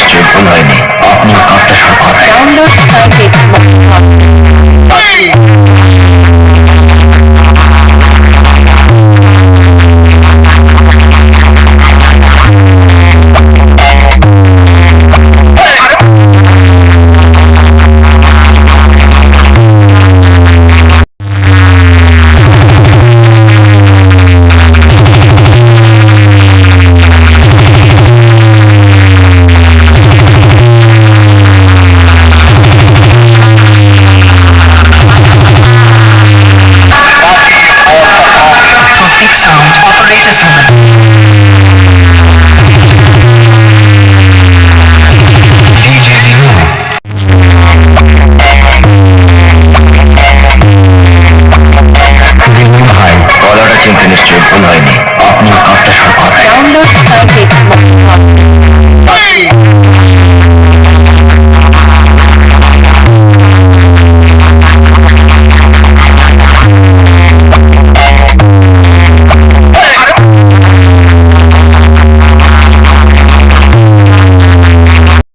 নিশ্চয়ই ভুল হয়নি, আপনি after download circuit Pratick Sound operator's woman. DJ Dio. Hi, কলাটা চিনতে নিশ্চয়ই ভুল হয়নি,